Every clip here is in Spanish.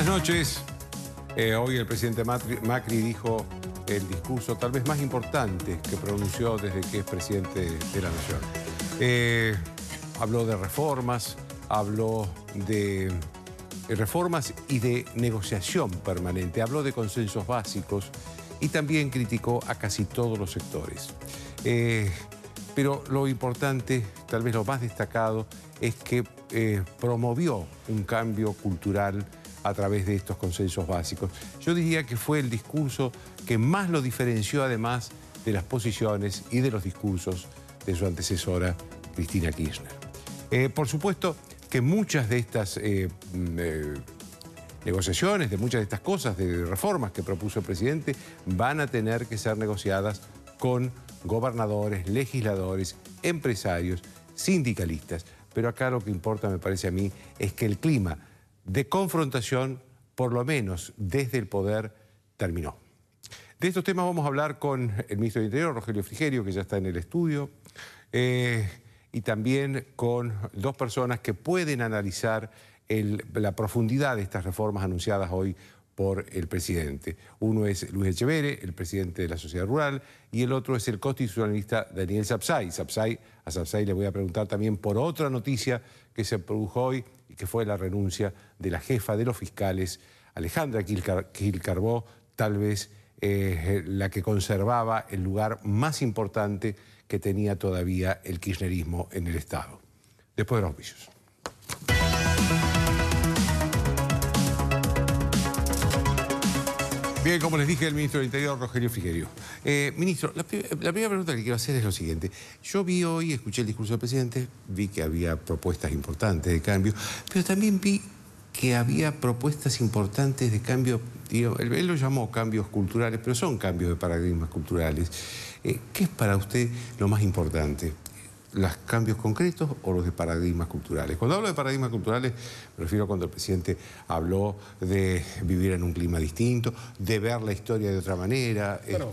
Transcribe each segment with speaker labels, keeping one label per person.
Speaker 1: Buenas noches. Hoy el presidente Macri dijo el discurso tal vez más importante que pronunció desde que es presidente de la Nación. Habló de reformas, habló de reformas y de negociación permanente, habló de consensos básicos y también criticó a casi todos los sectores. Pero lo importante, tal vez lo más destacado, es que promovió un cambio cultural a través de estos consensos básicos. Yo diría que fue el discurso que más lo diferenció además de las posiciones y de los discursos de su antecesora, Cristina Kirchner. Por supuesto que muchas de estas negociaciones, de muchas de estas cosas, de reformas que propuso el presidente, van a tener que ser negociadas con gobernadores, legisladores, empresarios, sindicalistas. Pero acá lo que importa, me parece a mí, es que el clima de confrontación, por lo menos desde el poder, terminó. De estos temas vamos a hablar con el ministro del Interior, Rogelio Frigerio, que ya está en el estudio, y también con dos personas que pueden analizar la profundidad de estas reformas anunciadas hoy por el presidente. Uno es Luis Echeverre, el presidente de la Sociedad Rural, y el otro es el constitucionalista Daniel Sapsay. A Sapsay le voy a preguntar también por otra noticia que se produjo hoy y que fue la renuncia de la jefa de los fiscales, Alejandra Gil Carbó, tal vez la que conservaba el lugar más importante que tenía todavía el kirchnerismo en el Estado. Después de los auspicios. Bien, como les dije, el ministro del Interior, Rogelio Frigerio. Ministro, la primera pregunta que quiero hacer es lo siguiente. Yo vi hoy, escuché el discurso del presidente, vi que había propuestas importantes de cambio, pero también vi que había propuestas importantes de cambio, él lo llamó cambios culturales, pero son cambios de paradigmas culturales. ¿Qué es para usted lo más importante? ¿Los cambios concretos o los de paradigmas culturales? Cuando hablo de paradigmas culturales, me refiero a cuando el presidente habló de vivir en un clima distinto, de ver la historia de otra manera.
Speaker 2: Bueno,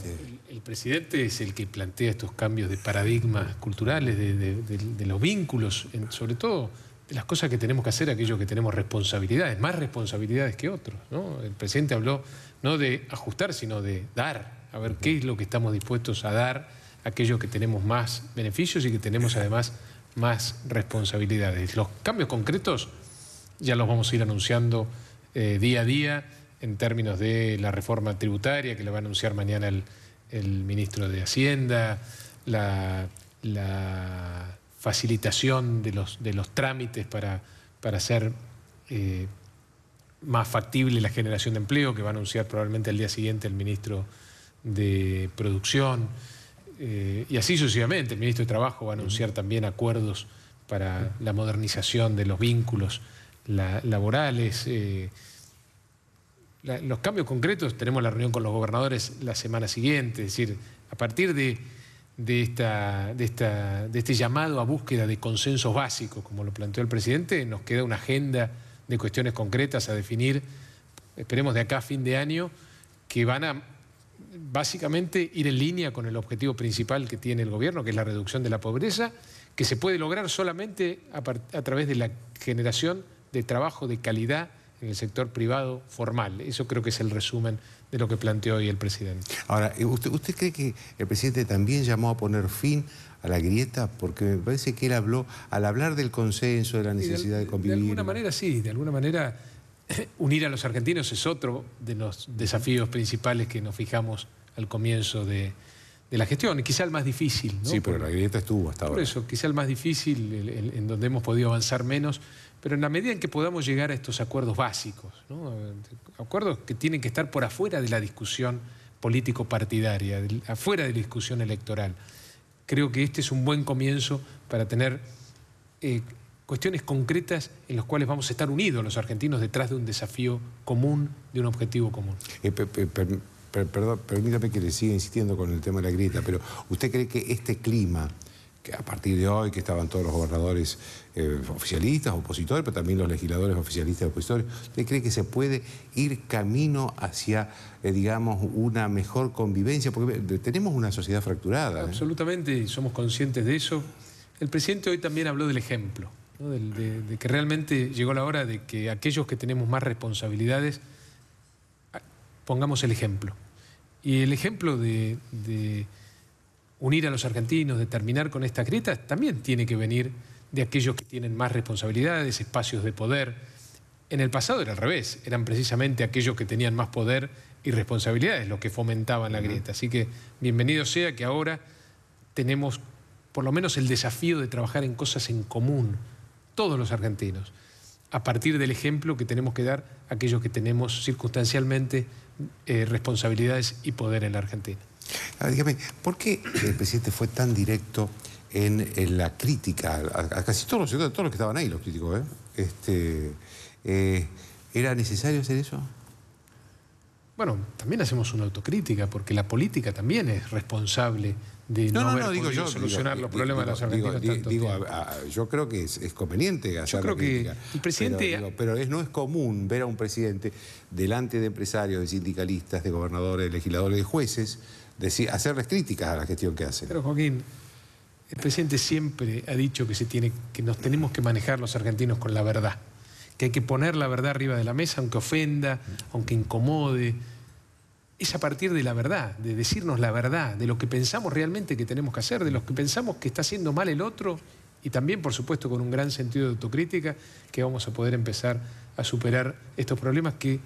Speaker 2: el presidente es el que plantea estos cambios de paradigmas culturales, de los vínculos, sobre todo de las cosas que tenemos que hacer aquellos que tenemos responsabilidades, más responsabilidades que otros, ¿no? El presidente habló no de ajustar, sino de dar, a ver qué es lo que estamos dispuestos a dar aquellos que tenemos más beneficios y que tenemos además más responsabilidades. Los cambios concretos ya los vamos a ir anunciando día a día en términos de la reforma tributaria que le va a anunciar mañana el ministro de Hacienda, la facilitación de los trámites para hacer más factible la generación de empleo que va a anunciar probablemente al día siguiente el ministro de Producción. Y así sucesivamente, el ministro de Trabajo va a anunciar también acuerdos para la modernización de los vínculos laborales. Los cambios concretos, tenemos la reunión con los gobernadores la semana siguiente, es decir, a partir de este llamado a búsqueda de consensos básicos, como lo planteó el presidente, nos queda una agenda de cuestiones concretas a definir, esperemos de acá a fin de año, que van a básicamente ir en línea con el objetivo principal que tiene el gobierno, que es la reducción de la pobreza, que se puede lograr solamente a través de la generación de trabajo de calidad en el sector privado formal. Eso creo que es el resumen de lo que planteó hoy el presidente. Ahora,
Speaker 1: ¿usted cree que el presidente también llamó a poner fin a la grieta? Porque me parece que él habló, al hablar del consenso, de la necesidad de convivir...
Speaker 2: De alguna manera sí, de alguna manera unir a los argentinos es otro de los desafíos principales que nos fijamos al comienzo de la gestión, y quizá el más difícil, ¿no?
Speaker 1: Sí, pero la grieta estuvo hasta ahora.
Speaker 2: Por eso, quizá el más difícil, en donde hemos podido avanzar menos, pero en la medida en que podamos llegar a estos acuerdos básicos, ¿no? Acuerdos que tienen que estar por afuera de la discusión político-partidaria, afuera de la discusión electoral. Creo que este es un buen comienzo para tener cuestiones concretas en las cuales vamos a estar unidos los argentinos detrás de un desafío común, de un objetivo común.
Speaker 1: Perdón, permítame que le siga insistiendo con el tema de la grieta, pero ¿usted cree que este clima, que a partir de hoy, que estaban todos los gobernadores oficialistas, opositores, pero también los legisladores oficialistas y opositores, ¿usted cree que se puede ir camino hacia, digamos, una mejor convivencia? Porque tenemos una sociedad fracturada.
Speaker 2: Absolutamente, y somos conscientes de eso. El presidente hoy también habló del ejemplo. ¿no? De que realmente llegó la hora de que aquellos que tenemos más responsabilidades pongamos el ejemplo. Y el ejemplo de unir a los argentinos, de terminar con esta grieta, también tiene que venir de aquellos que tienen más responsabilidades, espacios de poder. En el pasado era al revés, eran precisamente aquellos que tenían más poder y responsabilidades los que fomentaban la grieta. Así que bienvenido sea que ahora tenemos por lo menos el desafío de trabajar en cosas en común, todos los argentinos, a partir del ejemplo que tenemos que dar a aquellos que tenemos circunstancialmente responsabilidades y poder en la Argentina.
Speaker 1: Ahora, dígame, ¿por qué el presidente fue tan directo en la crítica a casi todos los sectores, todos los que estaban ahí, los críticos? ¿Era necesario hacer eso?
Speaker 2: Bueno, también hacemos una autocrítica, porque la política también es responsable de no haber podido solucionar los problemas de los argentinos tanto tiempo.
Speaker 1: Yo creo que es conveniente hacer la crítica.
Speaker 2: Que el presidente...
Speaker 1: Pero no es común ver a un presidente delante de empresarios, de sindicalistas, de gobernadores, de legisladores, de jueces, hacerles críticas a la gestión que hacen.
Speaker 2: Pero, Joaquín, el presidente siempre ha dicho que nos tenemos que manejar los argentinos con la verdad, que hay que poner la verdad arriba de la mesa, aunque ofenda, aunque incomode. Es a partir de la verdad, de decirnos la verdad, de lo que pensamos realmente que tenemos que hacer, de lo que pensamos que está haciendo mal el otro, y también, por supuesto, con un gran sentido de autocrítica, que vamos a poder empezar a superar estos problemas que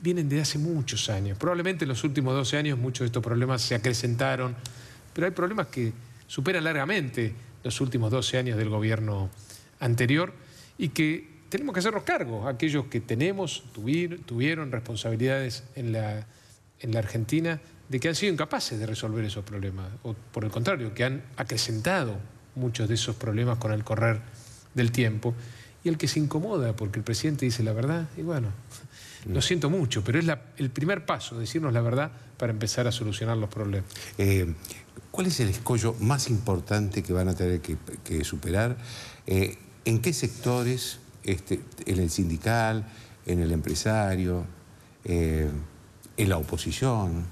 Speaker 2: vienen de hace muchos años. Probablemente en los últimos 12 años muchos de estos problemas se acrecentaron, pero hay problemas que superan largamente los últimos 12 años del gobierno anterior y que tenemos que hacernos cargo. Aquellos que tuvieron responsabilidades en la Argentina, de que han sido incapaces de resolver esos problemas, o por el contrario, que han acrecentado muchos de esos problemas con el correr del tiempo, y el que se incomoda porque el presidente dice la verdad, y bueno, lo siento mucho, pero es el primer paso, decirnos la verdad para empezar a solucionar los problemas.
Speaker 1: ¿Cuál es el escollo más importante que van a tener que superar? ¿En qué sectores? ¿En el sindical? ¿En el empresario? ¿En la oposición?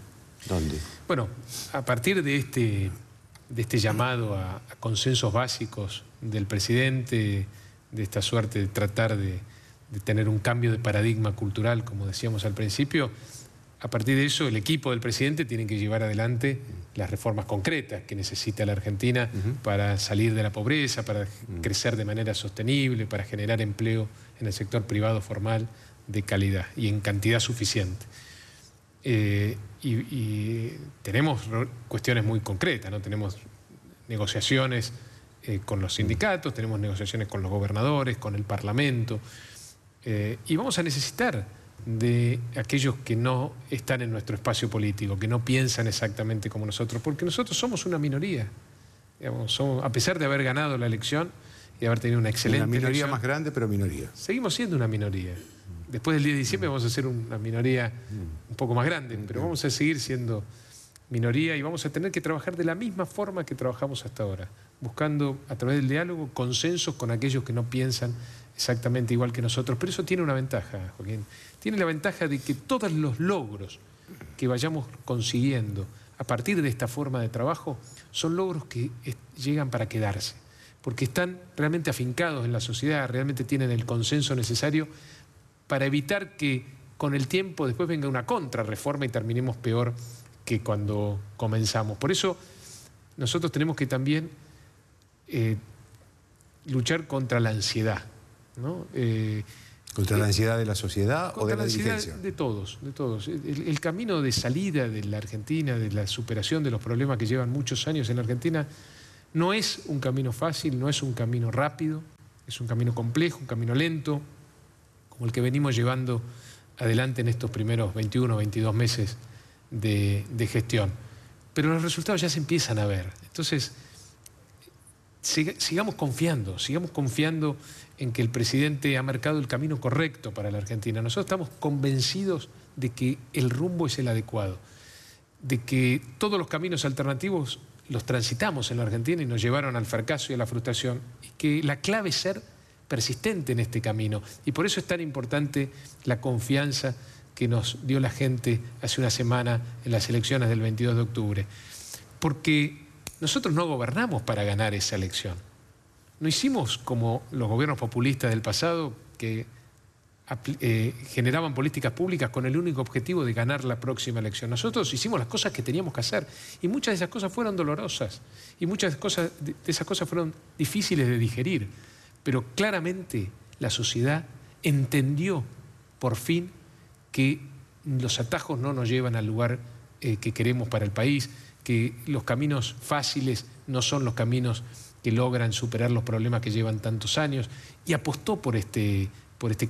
Speaker 1: ¿Dónde?
Speaker 2: Bueno, a partir de este llamado a consensos básicos del presidente, de esta suerte de tratar de tener un cambio de paradigma cultural, como decíamos al principio, a partir de eso el equipo del presidente tiene que llevar adelante las reformas concretas que necesita la Argentina para salir de la pobreza, para crecer de manera sostenible, para generar empleo en el sector privado formal de calidad y en cantidad suficiente. Y tenemos cuestiones muy concretas, ¿no? Tenemos negociaciones con los sindicatos, tenemos negociaciones con los gobernadores, con el Parlamento, y vamos a necesitar de aquellos que no están en nuestro espacio político, que no piensan exactamente como nosotros, porque nosotros somos una minoría. Digamos, a pesar de haber ganado la elección y haber tenido una excelente
Speaker 1: elección. Una minoría
Speaker 2: elección,
Speaker 1: más grande, pero minoría.
Speaker 2: Seguimos siendo una minoría. Después del 10 de diciembre vamos a ser una minoría un poco más grande, pero vamos a seguir siendo minoría y vamos a tener que trabajar de la misma forma que trabajamos hasta ahora, buscando a través del diálogo consensos con aquellos que no piensan exactamente igual que nosotros. Pero eso tiene una ventaja, Joaquín. Tiene la ventaja de que todos los logros que vayamos consiguiendo a partir de esta forma de trabajo son logros que llegan para quedarse, porque están realmente afincados en la sociedad, realmente tienen el consenso necesario para evitar que con el tiempo después venga una contrarreforma y terminemos peor que cuando comenzamos. Por eso nosotros tenemos que también luchar contra la ansiedad, ¿no?
Speaker 1: ¿Contra la ansiedad de la sociedad o de la dirigencia?
Speaker 2: De todos, de todos. El camino de salida de la Argentina, de la superación de los problemas que llevan muchos años en la Argentina, no es un camino fácil, no es un camino rápido, es un camino complejo, un camino lento, como el que venimos llevando adelante en estos primeros 21 o 22 meses de gestión. Pero los resultados ya se empiezan a ver. Entonces, sigamos confiando en que el presidente ha marcado el camino correcto para la Argentina. Nosotros estamos convencidos de que el rumbo es el adecuado, de que todos los caminos alternativos los transitamos en la Argentina y nos llevaron al fracaso y a la frustración, y que la clave es ser persistente en este camino. Y por eso es tan importante la confianza que nos dio la gente hace una semana en las elecciones del 22 de octubre. Porque nosotros no gobernamos para ganar esa elección. No hicimos como los gobiernos populistas del pasado que generaban políticas públicas con el único objetivo de ganar la próxima elección. Nosotros hicimos las cosas que teníamos que hacer y muchas de esas cosas fueron dolorosas y muchas de esas cosas fueron difíciles de digerir, pero claramente la sociedad entendió por fin que los atajos no nos llevan al lugar que queremos para el país, que los caminos fáciles no son los caminos que logran superar los problemas que llevan tantos años, y apostó por este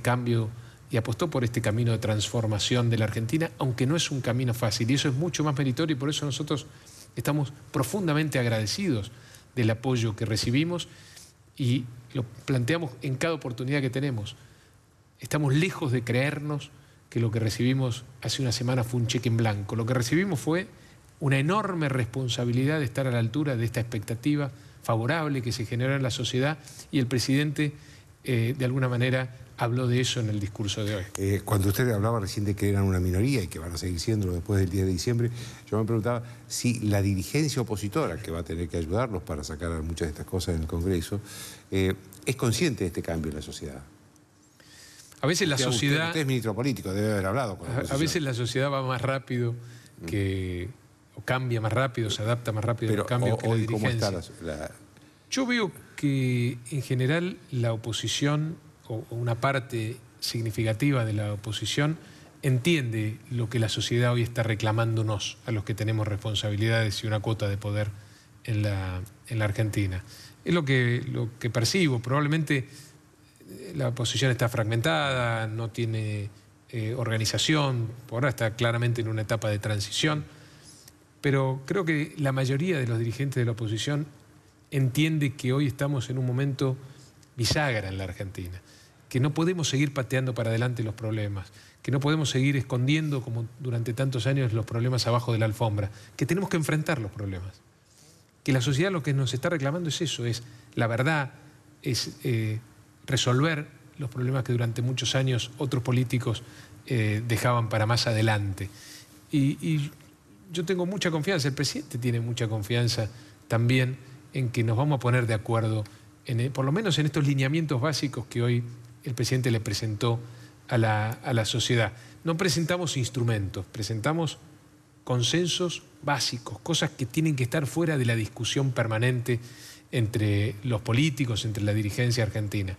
Speaker 2: cambio y apostó por este camino de transformación de la Argentina, aunque no es un camino fácil, y eso es mucho más meritorio, y por eso nosotros estamos profundamente agradecidos del apoyo que recibimos y lo planteamos en cada oportunidad que tenemos. Estamos lejos de creernos que lo que recibimos hace una semana fue un cheque en blanco. Lo que recibimos fue una enorme responsabilidad de estar a la altura de esta expectativa favorable que se generó en la sociedad, y el presidente de alguna manera habló de eso en el discurso de hoy.
Speaker 1: Cuando usted hablaba recién de que eran una minoría y que van a seguir siéndolo después del 10 de diciembre, yo me preguntaba si la dirigencia opositora, que va a tener que ayudarlos para sacar muchas de estas cosas en el Congreso, es consciente de este cambio en la sociedad.
Speaker 2: A veces la sociedad...
Speaker 1: Usted es ministro político, debe haber hablado con la oposición.
Speaker 2: A veces la sociedad va más rápido que... o cambia más rápido, se adapta más rápido a los cambios que la dirigencia.
Speaker 1: ¿Cómo está
Speaker 2: Yo veo que en general la oposición, o una parte significativa de la oposición, entiende lo que la sociedad hoy está reclamándonos, a los que tenemos responsabilidades y una cuota de poder en la Argentina. Es lo que percibo. Probablemente la oposición está fragmentada, no tiene organización, por ahora está claramente en una etapa de transición, pero creo que la mayoría de los dirigentes de la oposición entiende que hoy estamos en un momento bisagra en la Argentina, que no podemos seguir pateando para adelante los problemas, que no podemos seguir escondiendo como durante tantos años los problemas abajo de la alfombra, que tenemos que enfrentar los problemas, que la sociedad lo que nos está reclamando es eso, es la verdad, es resolver los problemas que durante muchos años otros políticos dejaban para más adelante. Y yo tengo mucha confianza, el presidente tiene mucha confianza también en que nos vamos a poner de acuerdo, por lo menos en estos lineamientos básicos que hoy el presidente le presentó a la sociedad. No presentamos instrumentos, presentamos consensos básicos, cosas que tienen que estar fuera de la discusión permanente entre los políticos, entre la dirigencia argentina.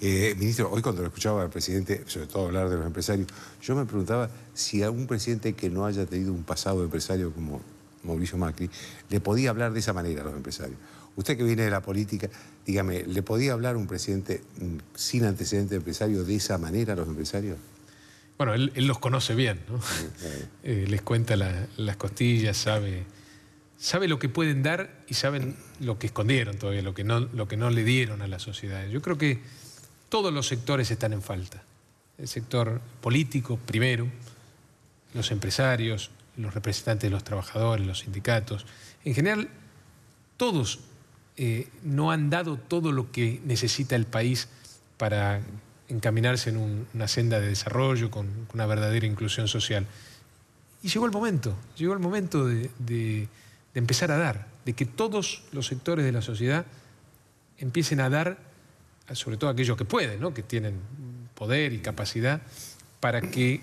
Speaker 1: Ministro, hoy cuando lo escuchaba al presidente, sobre todo hablar de los empresarios, yo me preguntaba si a un presidente que no haya tenido un pasado empresario como Mauricio Macri, le podía hablar de esa manera a los empresarios. Usted que viene de la política, dígame, ¿le podía hablar a un presidente sin antecedente empresario de esa manera a los empresarios?
Speaker 2: Bueno, él los conoce bien, ¿no? Les cuenta las costillas, sabe lo que pueden dar y saben lo que escondieron todavía, lo que no le dieron a la sociedad. Yo creo que todos los sectores están en falta. El sector político, primero, los empresarios, los representantes de los trabajadores, los sindicatos. En general, todos no han dado todo lo que necesita el país para encaminarse en una senda de desarrollo con una verdadera inclusión social. Y llegó el momento de empezar a dar, de que todos los sectores de la sociedad empiecen a dar, sobre todo aquellos que pueden, ¿no?, que tienen poder y capacidad, para que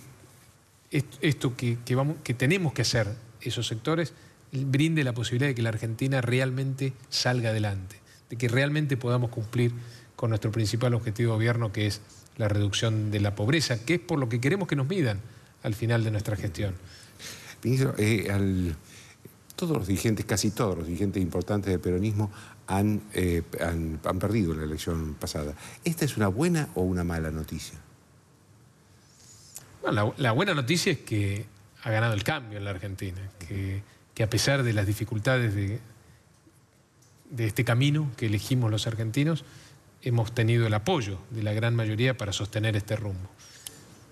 Speaker 2: esto que tenemos que hacer esos sectores brinde la posibilidad de que la Argentina realmente salga adelante, de que realmente podamos cumplir con nuestro principal objetivo de gobierno, que es la reducción de la pobreza, que es por lo que queremos que nos midan al final de nuestra gestión.
Speaker 1: Ministro, todos los dirigentes, casi todos los dirigentes importantes del peronismo han perdido la elección pasada. ¿Esta es una buena o una mala noticia?
Speaker 2: Bueno, la buena noticia es que ha ganado el cambio en la Argentina, que a pesar de las dificultades de este camino que elegimos los argentinos, hemos tenido el apoyo de la gran mayoría para sostener este rumbo.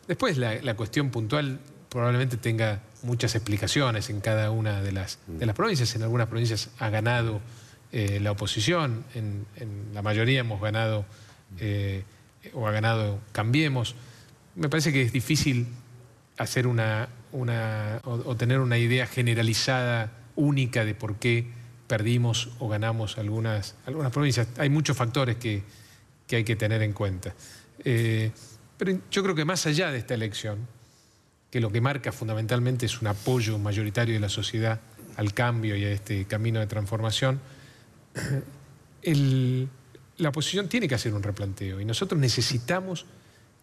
Speaker 2: Después la cuestión puntual probablemente tenga muchas explicaciones en cada una de las provincias. En algunas provincias ha ganado la oposición, en la mayoría hemos ganado o ha ganado Cambiemos. Me parece que es difícil hacer o tener una idea generalizada, única, de por qué perdimos o ganamos algunas provincias. Hay muchos factores que hay que tener en cuenta. Pero yo creo que más allá de esta elección, que lo que marca fundamentalmente es un apoyo mayoritario de la sociedad al cambio y a este camino de transformación, la oposición tiene que hacer un replanteo y nosotros necesitamos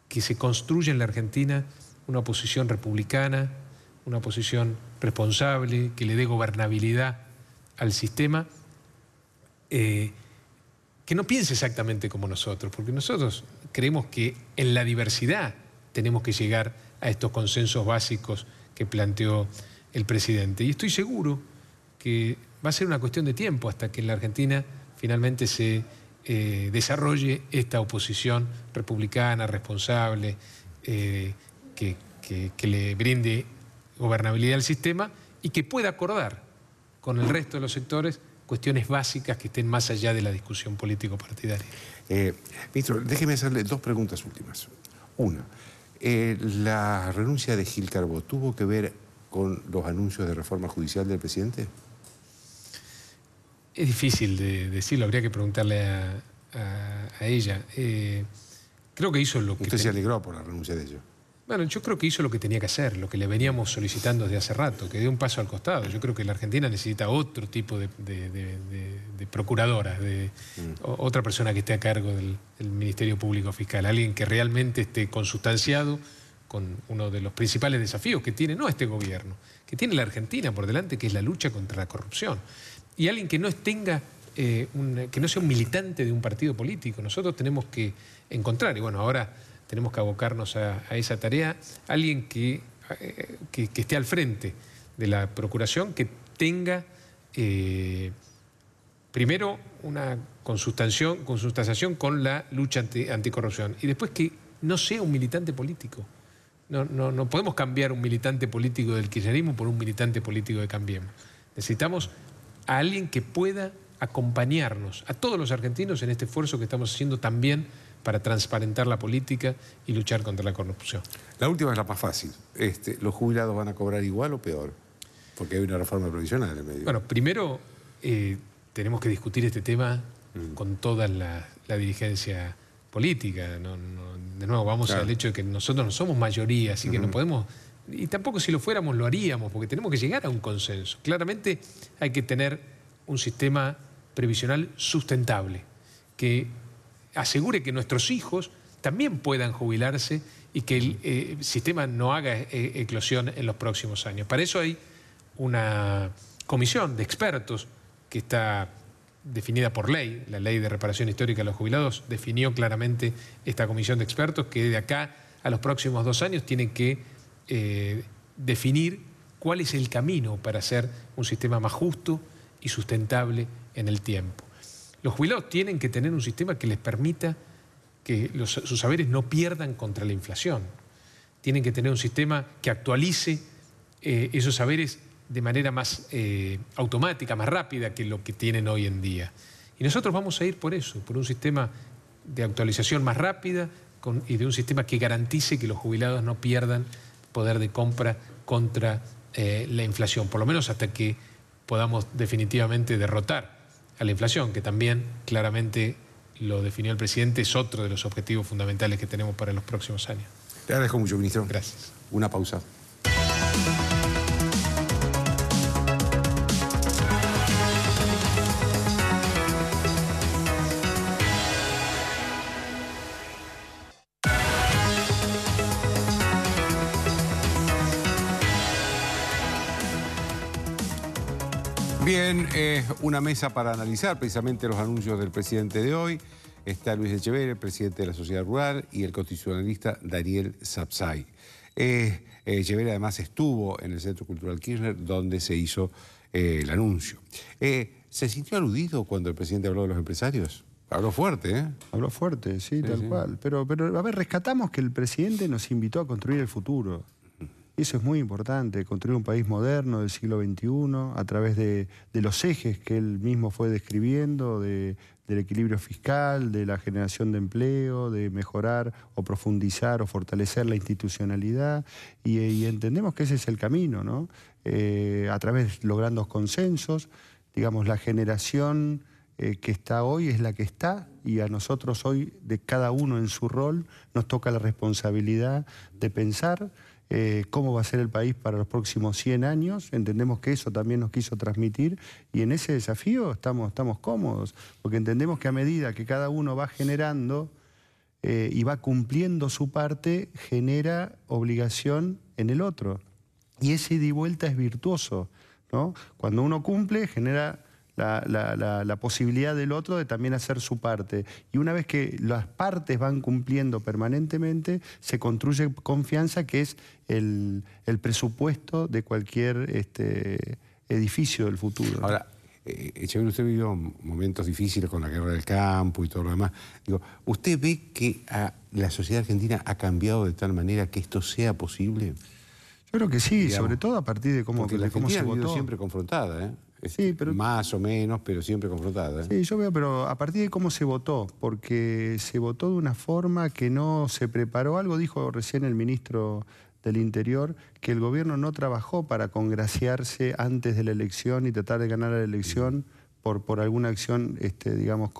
Speaker 2: que se construya en la Argentina una oposición republicana, una oposición responsable, que le dé gobernabilidad al sistema, que no piense exactamente como nosotros, porque nosotros creemos que en la diversidad tenemos que llegar a estos consensos básicos que planteó el presidente. Y estoy seguro que va a ser una cuestión de tiempo hasta que en la Argentina finalmente se desarrolle esta oposición republicana, responsable, que le brinde gobernabilidad al sistema y que pueda acordar con el resto de los sectores cuestiones básicas que estén más allá de la discusión político-partidaria.
Speaker 1: Ministro, déjeme hacerle dos preguntas últimas. Una, ¿la renuncia de Gil Carbó tuvo que ver con los anuncios de reforma judicial del presidente?
Speaker 2: Es difícil de decirlo, habría que preguntarle a ella. Creo que hizo lo que...
Speaker 1: ¿Usted se alegró por la renuncia de ellos?
Speaker 2: Bueno, yo creo que hizo lo que tenía que hacer, lo que le veníamos solicitando desde hace rato, que dé un paso al costado. Yo creo que la Argentina necesita otro tipo de procuradora, otra persona que esté a cargo del Ministerio Público Fiscal, alguien que realmente esté consustanciado con uno de los principales desafíos que tiene, no este gobierno, que tiene la Argentina por delante, que es la lucha contra la corrupción. Y alguien que no tenga, que no sea un militante de un partido político. Nosotros tenemos que encontrar, y bueno, ahora tenemos que abocarnos a esa tarea, alguien que esté al frente de la Procuración, que tenga primero una consustanciación con la lucha anticorrupción y después que no sea un militante político. No podemos cambiar un militante político del kirchnerismo por un militante político de Cambiemos. Necesitamos a alguien que pueda acompañarnos, a todos los argentinos, en este esfuerzo que estamos haciendo también para transparentar la política y luchar contra la corrupción.
Speaker 1: La última es la más fácil. ¿Los jubilados van a cobrar igual o peor? Porque hay una reforma previsional en el medio.
Speaker 2: Bueno, primero tenemos que discutir este tema con toda la dirigencia política. De nuevo, vamos al hecho de que nosotros no somos mayoría, así que no podemos... Y tampoco si lo fuéramos lo haríamos, porque tenemos que llegar a un consenso. Claramente hay que tener un sistema previsional sustentable, que asegure que nuestros hijos también puedan jubilarse y que el sistema no haga eclosión en los próximos años. Para eso hay una comisión de expertos que está definida por ley. La Ley de Reparación Histórica de los Jubilados definió claramente esta comisión de expertos que de acá a los próximos 2 años tienen que definir cuál es el camino para hacer un sistema más justo y sustentable en el tiempo. Los jubilados tienen que tener un sistema que les permita que sus saberes no pierdan contra la inflación. Tienen que tener un sistema que actualice esos saberes de manera más automática, más rápida que lo que tienen hoy en día. Y nosotros vamos a ir por eso, por un sistema de actualización más rápida y de un sistema que garantice que los jubilados no pierdan poder de compra contra la inflación, por lo menos hasta que podamos definitivamente derrotar a la inflación, que también claramente lo definió el presidente, es otro de los objetivos fundamentales que tenemos para los próximos años.
Speaker 1: Le agradezco mucho, ministro.
Speaker 2: Gracias.
Speaker 1: Una pausa. Bien, una mesa para analizar precisamente los anuncios del presidente de hoy. Está Luis Echeverri, el presidente de la Sociedad Rural, y el constitucionalista Daniel Sapsay. Echeverri además estuvo en el Centro Cultural Kirchner, donde se hizo el anuncio. ¿Se sintió aludido cuando el presidente habló de los empresarios? Habló fuerte, ¿eh?
Speaker 3: Habló fuerte, sí, tal cual. Pero, a ver, rescatamos que el presidente nos invitó a construir el futuro. Eso es muy importante, construir un país moderno del siglo XXI a través de los ejes que él mismo fue describiendo, del equilibrio fiscal, de la generación de empleo, de mejorar o profundizar o fortalecer la institucionalidad. Y entendemos que ese es el camino, ¿no? A través logrando consensos digamos, la generación que está hoy es la que está, y a nosotros hoy, de cada uno en su rol, nos toca la responsabilidad de pensar cómo va a ser el país para los próximos 100 años. Entendemos que eso también nos quiso transmitir, y en ese desafío estamos cómodos, porque entendemos que a medida que cada uno va generando y va cumpliendo su parte, genera obligación en el otro. Y ese ida y vuelta es virtuoso, ¿no? Cuando uno cumple, genera la posibilidad del otro de también hacer su parte. Y una vez que las partes van cumpliendo permanentemente, se construye confianza, que es el presupuesto de cualquier edificio del futuro.
Speaker 1: Ahora, Echeverría, usted vivió momentos difíciles con la guerra del campo y todo lo demás. Digo, ¿usted ve que la sociedad argentina ha cambiado de tal manera que esto sea posible?
Speaker 3: Yo creo que sí,
Speaker 1: digamos,
Speaker 3: sobre todo a partir de cómo
Speaker 1: se
Speaker 3: se
Speaker 1: votó.
Speaker 3: votó.
Speaker 1: Siempre confrontada, ¿eh?
Speaker 3: Sí, pero,
Speaker 1: más o menos, pero siempre confrontada, ¿eh?
Speaker 3: Sí, yo veo, pero a partir de cómo se votó, porque se votó de una forma que no se preparó. Algo dijo recién el ministro del Interior, que el gobierno no trabajó para congraciarse antes de la elección y tratar de ganar la elección por alguna acción, digamos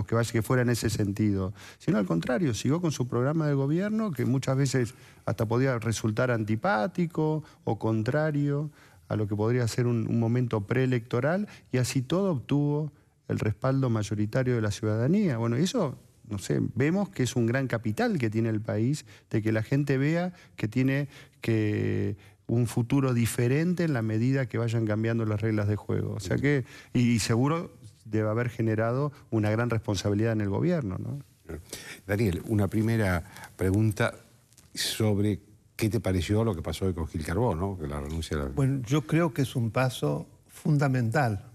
Speaker 3: que fuera en ese sentido. Sino al contrario, siguió con su programa de gobierno, que muchas veces hasta podía resultar antipático o contrario a lo que podría ser un momento preelectoral, y así todo obtuvo el respaldo mayoritario de la ciudadanía. Bueno, eso, no sé, vemos que es un gran capital que tiene el país, de que la gente vea que tiene un futuro diferente en la medida que vayan cambiando las reglas de juego. O sea que, y seguro debe haber generado una gran responsabilidad en el gobierno, ¿no?
Speaker 1: Daniel, una primera pregunta sobre ¿qué te pareció lo que pasó hoy con Gil Carbó, ¿no? Que la renuncia a la...
Speaker 4: Bueno, yo creo que es un paso fundamental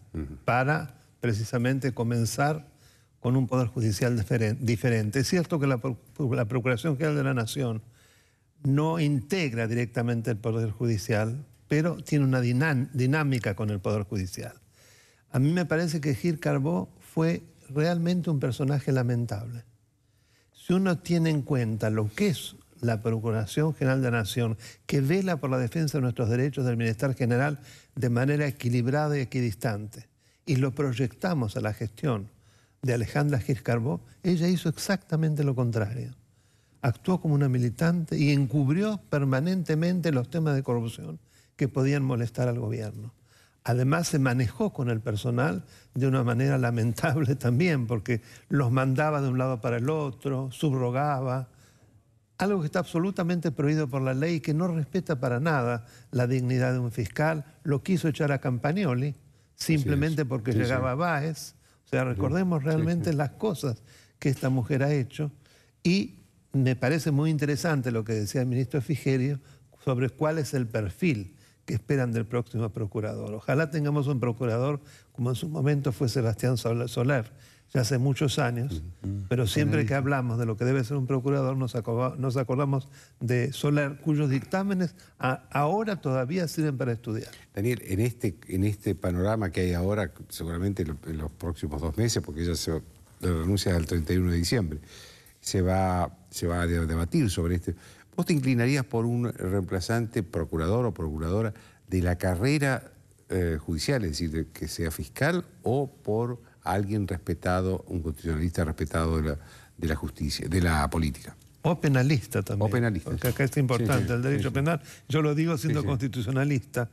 Speaker 4: para precisamente comenzar con un poder judicial diferente. Es cierto que la Procuración General de la Nación no integra directamente el Poder Judicial, pero tiene una dinámica con el Poder Judicial. A mí me parece que Gil Carbó fue realmente un personaje lamentable. Si uno tiene en cuenta lo que es la Procuración General de la Nación, que vela por la defensa de nuestros derechos del Bienestar General de manera equilibrada y equidistante, y lo proyectamos a la gestión de Alejandra Gil Carbó, ella hizo exactamente lo contrario. Actuó como una militante y encubrió permanentemente los temas de corrupción que podían molestar al gobierno. Además, se manejó con el personal de una manera lamentable también, porque los mandaba de un lado para el otro, subrogaba, algo que está absolutamente prohibido por la ley y que no respeta para nada la dignidad de un fiscal. Lo quiso echar a Campagnoli simplemente porque llegaba a Báez. O sea, recordemos realmente las cosas que esta mujer ha hecho, y me parece muy interesante lo que decía el ministro Frigerio sobre cuál es el perfil que esperan del próximo procurador. Ojalá tengamos un procurador como en su momento fue Sebastián Soler, ya hace muchos años, pero siempre que hablamos de lo que debe ser un procurador nos acordamos de Soler, cuyos dictámenes ahora todavía sirven para estudiar.
Speaker 1: Daniel, en este panorama que hay ahora, seguramente en los próximos 2 meses, porque ella la renuncia al 31 de diciembre, se va a debatir sobre este. ¿Vos te inclinarías por un reemplazante procurador o procuradora de la carrera judicial, es decir, de que sea fiscal, o por alguien respetado, un constitucionalista respetado de la justicia, de la política?
Speaker 4: O penalista también.
Speaker 1: O penalista.
Speaker 4: Porque acá es importante el derecho penal. Yo lo digo siendo constitucionalista.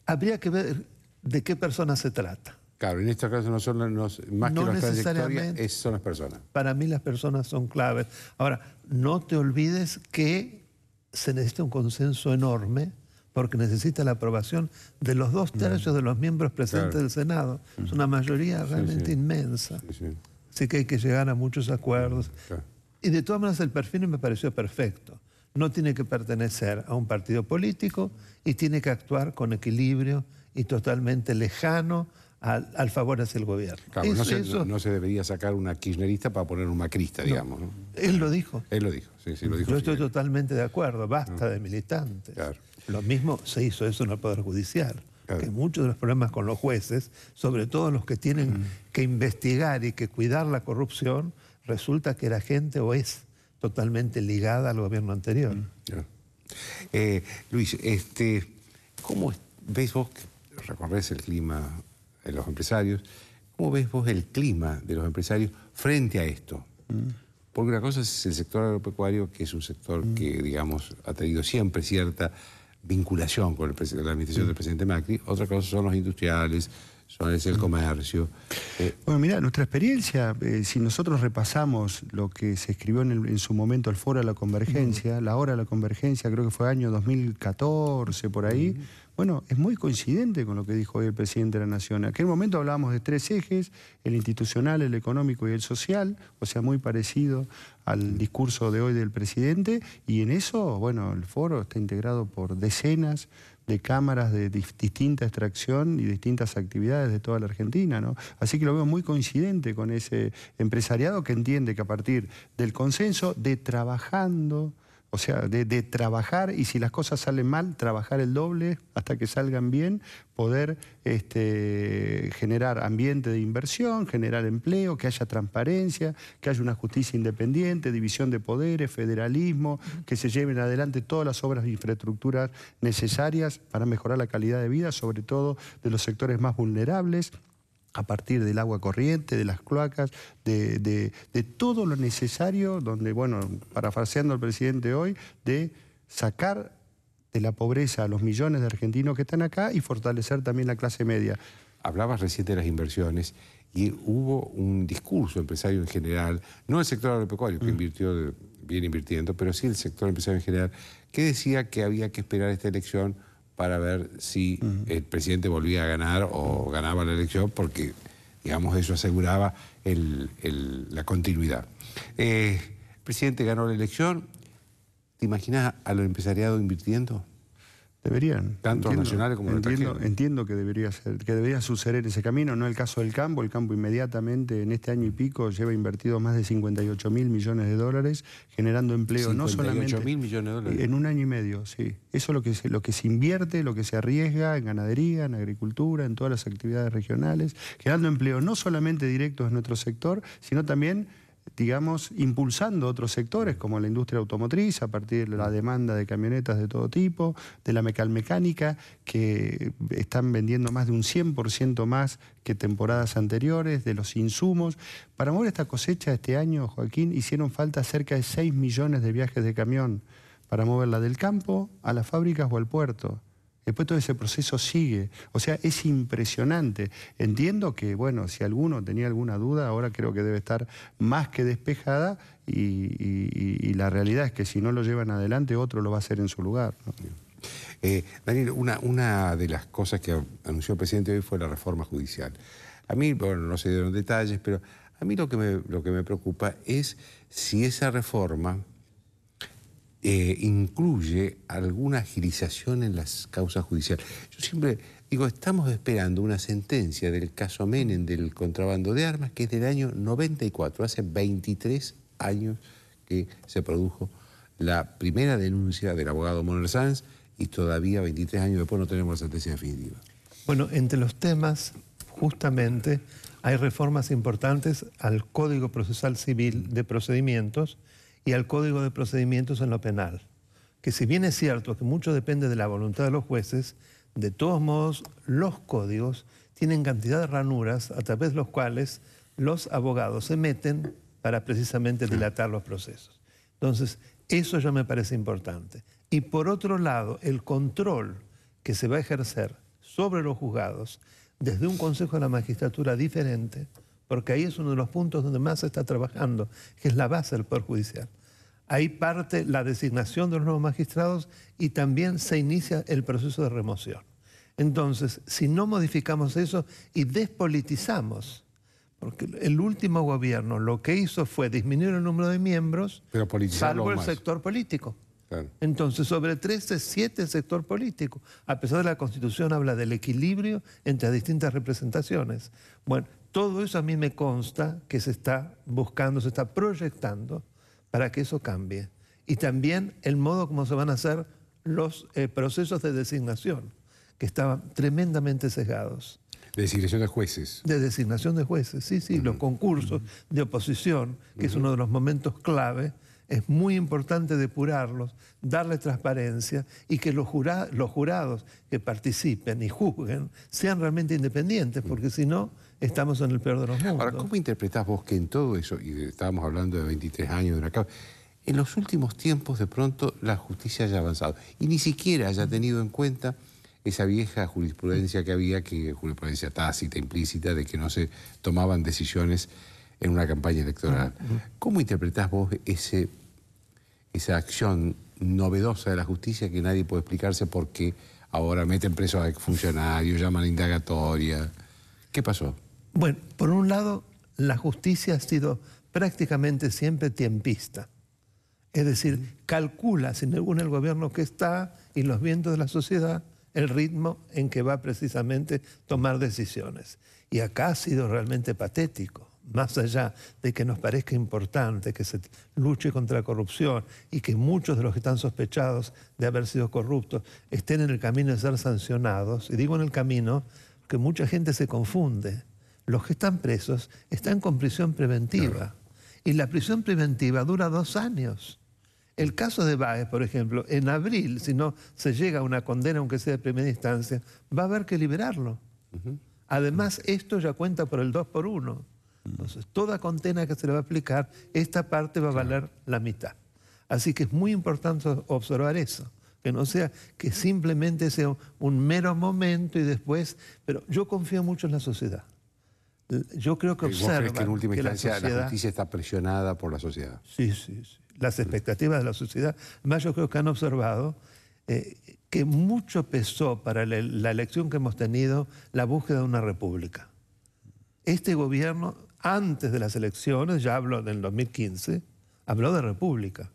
Speaker 4: Habría que ver de qué persona se trata.
Speaker 1: Claro, en este caso más que la trayectoria, son las personas.
Speaker 4: Para mí las personas son claves. Ahora, no te olvides que se necesita un consenso enorme, porque necesita la aprobación de los 2/3 de los miembros presentes del Senado. Es una mayoría realmente inmensa. Así que hay que llegar a muchos acuerdos. Y de todas maneras el perfil me pareció perfecto. No tiene que pertenecer a un partido político y tiene que actuar con equilibrio y totalmente lejano al favor hacia el gobierno.
Speaker 1: Claro, no se debería sacar una kirchnerista para poner un macrista, digamos, ¿no?
Speaker 4: Él lo dijo.
Speaker 1: Él lo dijo, sí, lo dijo.
Speaker 4: Yo estoy totalmente de acuerdo, basta de militantes.
Speaker 1: Claro.
Speaker 4: Lo mismo se hizo eso en el Poder Judicial, que muchos de los problemas con los jueces, sobre todo los que tienen que investigar y que cuidar la corrupción, resulta que la gente o es totalmente ligada al gobierno anterior.
Speaker 1: Luis, ¿cómo ves vos que recorres el clima los empresarios. ¿Cómo ves vos el clima de los empresarios frente a esto? Porque una cosa es el sector agropecuario, que es un sector que, digamos, ha tenido siempre cierta vinculación con la administración del presidente Macri. Otra cosa son los industriales, es el comercio.
Speaker 3: Bueno, mira, nuestra experiencia, si nosotros repasamos lo que se escribió en su momento el Foro de la Convergencia, la Hora de la Convergencia, creo que fue año 2014, por ahí, bueno, es muy coincidente con lo que dijo hoy el presidente de la Nación. En aquel momento hablábamos de 3 ejes, el institucional, el económico y el social, o sea, muy parecido al discurso de hoy del presidente, y en eso, bueno, el foro está integrado por decenas de cámaras de distinta extracción y distintas actividades de toda la Argentina, ¿no? Así que lo veo muy coincidente con ese empresariado que entiende que a partir del consenso, de trabajando, o sea, de trabajar, y si las cosas salen mal, trabajar el doble hasta que salgan bien, poder generar ambiente de inversión, generar empleo, que haya transparencia, que haya una justicia independiente, división de poderes, federalismo, que se lleven adelante todas las obras de infraestructura necesarias para mejorar la calidad de vida, sobre todo de los sectores más vulnerables, a partir del agua corriente, de las cloacas, de todo lo necesario, donde, bueno, parafraseando al presidente hoy, de sacar de la pobreza a los millones de argentinos que están acá y fortalecer también la clase media.
Speaker 1: Hablabas recién de las inversiones y hubo un discurso empresario en general, no el sector agropecuario, que viene invirtiendo, pero sí el sector empresario en general, que decía que había que esperar esta elección para ver si el presidente volvía a ganar o ganaba la elección, porque, digamos, eso aseguraba la continuidad. El presidente ganó la elección. ¿Te imaginas a los empresariados invirtiendo?
Speaker 3: Deberían.
Speaker 1: Tanto nacionales como extranjeros.
Speaker 3: Entiendo que debería suceder ese camino, no el caso del campo. El campo inmediatamente, en este año y pico, lleva invertido más de 58.000 millones de dólares, generando empleo no solamente...
Speaker 1: 58.000 millones de dólares.
Speaker 3: En un año y medio, sí. Eso es lo que se invierte, lo que se arriesga en ganadería, en agricultura, en todas las actividades regionales, generando empleo no solamente directos en nuestro sector, sino también, digamos, impulsando otros sectores como la industria automotriz a partir de la demanda de camionetas de todo tipo, de la metalmecánica, que están vendiendo más de un 100% más que temporadas anteriores, de los insumos. Para mover esta cosecha este año, Joaquín, hicieron falta cerca de 6 millones de viajes de camión para moverla del campo a las fábricas o al puerto. Después todo ese proceso sigue. O sea, es impresionante. Entiendo que, bueno, si alguno tenía alguna duda, ahora creo que debe estar más que despejada y la realidad es que si no lo llevan adelante, otro lo va a hacer en su lugar, ¿no?
Speaker 1: Daniel, una de las cosas que anunció el presidente hoy fue la reforma judicial. A mí, bueno, no se dieron detalles, pero a mí lo que me preocupa es si esa reforma incluye alguna agilización en las causas judiciales. Yo siempre digo, estamos esperando una sentencia del caso Menem del contrabando de armas, que es del año 94, hace 23 años que se produjo la primera denuncia del abogado Moner Sanz y todavía 23 años después no tenemos la sentencia definitiva.
Speaker 4: Bueno, entre los temas, justamente, hay reformas importantes al Código Procesal Civil de Procedimientos y al Código de Procedimientos en lo penal. Que si bien es cierto que mucho depende de la voluntad de los jueces, de todos modos los códigos tienen cantidad de ranuras a través de los cuales los abogados se meten para precisamente dilatar los procesos. Entonces, eso ya me parece importante. Y por otro lado, el control que se va a ejercer sobre los juzgados desde un Consejo de la Magistratura diferente, porque ahí es uno de los puntos donde más se está trabajando, que es la base del Poder Judicial. Ahí parte la designación de los nuevos magistrados y también se inicia el proceso de remoción. Entonces, si no modificamos eso y despolitizamos, porque el último gobierno lo que hizo fue disminuir el número de miembros,
Speaker 1: pero
Speaker 4: salvo el
Speaker 1: más.
Speaker 4: sector político.
Speaker 1: Claro.
Speaker 4: Entonces, sobre 13, 7 el sector político. A pesar de la Constitución habla del equilibrio entre distintas representaciones. Bueno, todo eso a mí me consta que se está buscando, se está proyectando para que eso cambie. Y también el modo como se van a hacer los procesos de designación, que estaban tremendamente sesgados.
Speaker 1: De designación de jueces.
Speaker 4: De designación de jueces, sí, los concursos de oposición, que es uno de los momentos clave es muy importante depurarlos, darle transparencia y que los jurados que participen y juzguen sean realmente independientes, porque si no, estamos en el peor de los mundos.
Speaker 1: Ahora, ¿cómo interpretás vos que en todo eso, y estábamos hablando de 23 años de una causa, en los últimos tiempos de pronto la justicia haya avanzado y ni siquiera haya tenido en cuenta esa vieja jurisprudencia que había, que jurisprudencia tácita, implícita, de que no se tomaban decisiones en una campaña electoral? ¿Cómo interpretás vos esa acción novedosa de la justicia que nadie puede explicarse por qué ahora meten presos a exfuncionarios, llaman a indagatoria? ¿Qué pasó?
Speaker 4: Bueno, por un lado, la justicia ha sido prácticamente siempre tiempista. Es decir, calcula, según el gobierno que está y los vientos de la sociedad, el ritmo en que va precisamente tomar decisiones. Y acá ha sido realmente patético. Más allá de que nos parezca importante que se luche contra la corrupción y que muchos de los que están sospechados de haber sido corruptos estén en el camino de ser sancionados, y digo en el camino porque mucha gente se confunde. Los que están presos están con prisión preventiva. Claro. Y la prisión preventiva dura 2 años. El caso de Báez, por ejemplo, en abril, si no se llega a una condena, aunque sea de primera instancia, va a haber que liberarlo. Además, esto ya cuenta por el 2 por 1. Entonces, toda condena que se le va a aplicar, esta parte va a valer la mitad. Así que es muy importante observar eso, que no sea que simplemente sea un mero momento y después... Pero yo confío mucho en la sociedad. Yo creo que observan...
Speaker 1: ¿Vos crees que en última instancia
Speaker 4: la
Speaker 1: justicia está presionada por la sociedad?
Speaker 4: Sí, sí, sí. Las expectativas de la sociedad. Además, yo creo que han observado que mucho pesó para la elección que hemos tenido la búsqueda de una república. Este gobierno, antes de las elecciones, ya hablo del 2015, habló de república.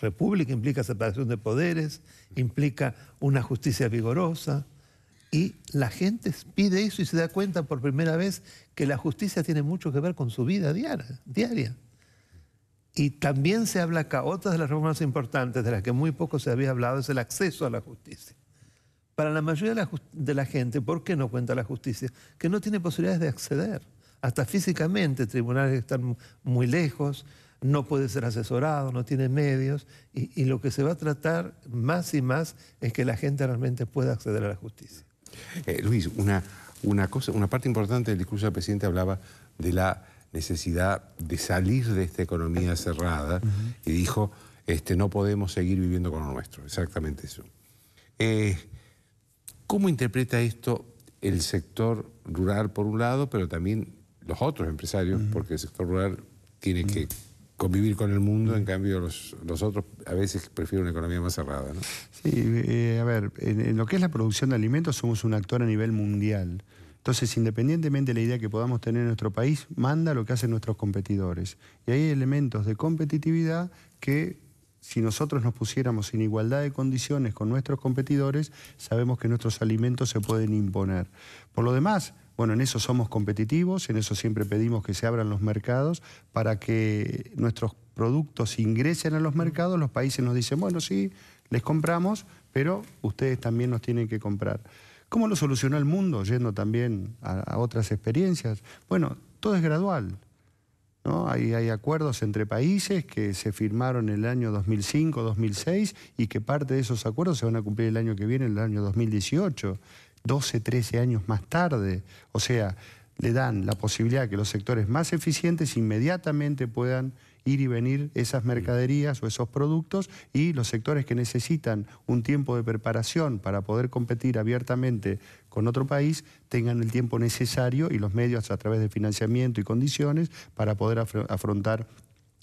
Speaker 4: República implica separación de poderes, implica una justicia vigorosa, y la gente pide eso y se da cuenta por primera vez que la justicia tiene mucho que ver con su vida diaria. Y también se habla acá, otras de las reformas importantes de las que muy poco se había hablado, es el acceso a la justicia. Para la mayoría de la gente, ¿por qué no cuenta la justicia? Que no tiene posibilidades de acceder. Hasta físicamente, tribunales que están muy lejos, no puede ser asesorado, no tiene medios, y lo que se va a tratar más y más es que la gente realmente pueda acceder a la justicia.
Speaker 1: Luis, una parte importante del discurso del presidente hablaba de la necesidad de salir de esta economía cerrada y dijo, no podemos seguir viviendo con lo nuestro, exactamente eso. ¿Cómo interpreta esto el sector rural por un lado, pero también los otros empresarios, porque el sector rural tiene que convivir con el mundo, en cambio los otros a veces prefieren una economía más cerrada, ¿no?
Speaker 3: Sí, a ver, en lo que es la producción de alimentos somos un actor a nivel mundial. Entonces, independientemente de la idea que podamos tener en nuestro país, manda lo que hacen nuestros competidores. Y hay elementos de competitividad que, si nosotros nos pusiéramos en igualdad de condiciones con nuestros competidores, sabemos que nuestros alimentos se pueden imponer. Por lo demás, bueno, en eso somos competitivos, en eso siempre pedimos que se abran los mercados para que nuestros productos ingresen a los mercados. Los países nos dicen, bueno, sí, les compramos, pero ustedes también nos tienen que comprar. ¿Cómo lo solucionó el mundo? Yendo también a otras experiencias. Bueno, todo es gradual, ¿no? Hay acuerdos entre países que se firmaron en el año 2005, 2006 y que parte de esos acuerdos se van a cumplir el año que viene, el año 2018, 12, 13 años más tarde. O sea, le dan la posibilidad que los sectores más eficientes inmediatamente puedan ir y venir esas mercaderías o esos productos, y los sectores que necesitan un tiempo de preparación para poder competir abiertamente con otro país tengan el tiempo necesario y los medios a través de financiamiento y condiciones para poder afrontar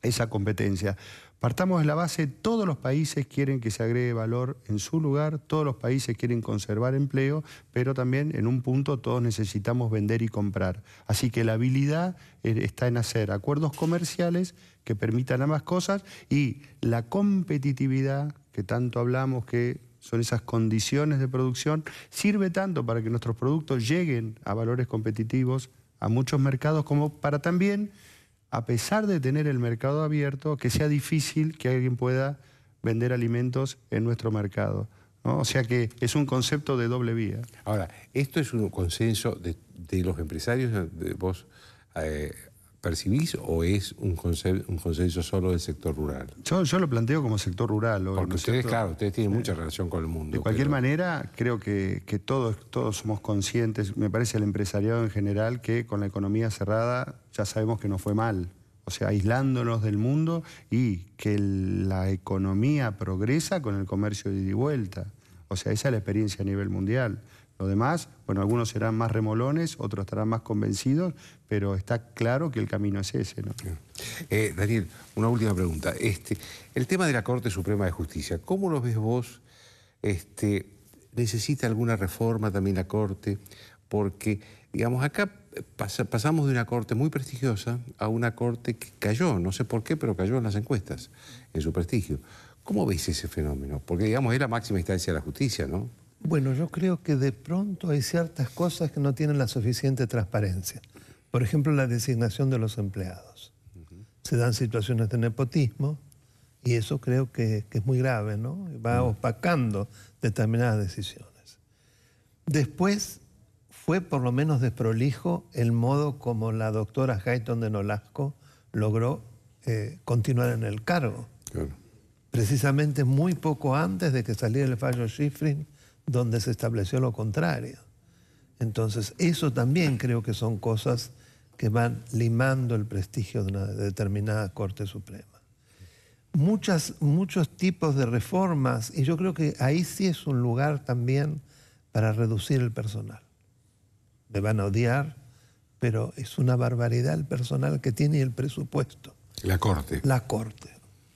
Speaker 3: esa competencia. Partamos de la base, todos los países quieren que se agregue valor en su lugar, todos los países quieren conservar empleo, pero también en un punto todos necesitamos vender y comprar. Así que la habilidad está en hacer acuerdos comerciales que permitan ambas cosas, y la competitividad que tanto hablamos, que son esas condiciones de producción, sirve tanto para que nuestros productos lleguen a valores competitivos a muchos mercados, como para también, a pesar de tener el mercado abierto, que sea difícil que alguien pueda vender alimentos en nuestro mercado, ¿no? O sea que es un concepto de doble vía.
Speaker 1: Ahora, esto es un consenso de los empresarios, vos percibís o es un consenso solo del sector rural?
Speaker 3: Yo lo planteo como sector rural.
Speaker 1: Porque ustedes, claro, ustedes tienen mucha relación con el mundo.
Speaker 3: De cualquier manera, creo que todos somos conscientes, me parece el empresariado en general, que con la economía cerrada ya sabemos que nos fue mal. O sea, aislándonos del mundo y que la economía progresa con el comercio de ida y vuelta. O sea, esa es la experiencia a nivel mundial. Lo demás, bueno, algunos serán más remolones, otros estarán más convencidos, pero está claro que el camino es ese, ¿no?
Speaker 1: Daniel, una última pregunta. El tema de la Corte Suprema de Justicia, ¿cómo lo ves vos? ¿Necesita alguna reforma también la Corte? Porque, digamos, acá pasamos de una Corte muy prestigiosa a una Corte que cayó, no sé por qué, pero cayó en las encuestas, en su prestigio. ¿Cómo ves ese fenómeno? Porque, digamos, es la máxima instancia de la justicia, ¿no?
Speaker 4: Bueno, yo creo que de pronto hay ciertas cosas que no tienen la suficiente transparencia. Por ejemplo, la designación de los empleados. Se dan situaciones de nepotismo y eso creo que es muy grave, ¿no? Va opacando determinadas decisiones. Después fue por lo menos desprolijo el modo como la doctora Hayton de Nolasco logró continuar en el cargo.
Speaker 1: Claro.
Speaker 4: Precisamente muy poco antes de que saliera el fallo Schifrin, donde se estableció lo contrario. Entonces, eso también creo que son cosas que van limando el prestigio de una determinada Corte Suprema. Muchos tipos de reformas, y yo creo que ahí sí es un lugar también para reducir el personal. Me van a odiar, pero es una barbaridad el personal que tiene y el presupuesto.
Speaker 1: La Corte.
Speaker 4: La Corte.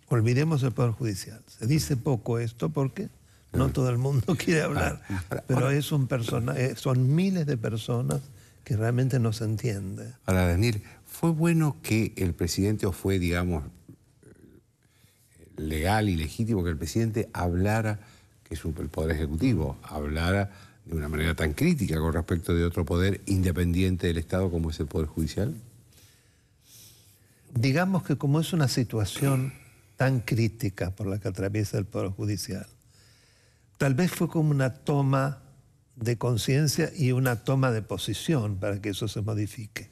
Speaker 4: Olvidemos el Poder Judicial. Se dice poco esto porque no todo el mundo quiere hablar, pero es son miles de personas que realmente no se entiende.
Speaker 1: Ahora, Daniel, ¿fue bueno que el presidente, o fue, digamos, legal y legítimo que el presidente hablara, que es el Poder Ejecutivo, hablara de una manera tan crítica con respecto de otro poder independiente del Estado como es el Poder Judicial?
Speaker 4: Digamos que como es una situación tan crítica por la que atraviesa el Poder Judicial, tal vez fue como una toma de conciencia y una toma de posición para que eso se modifique.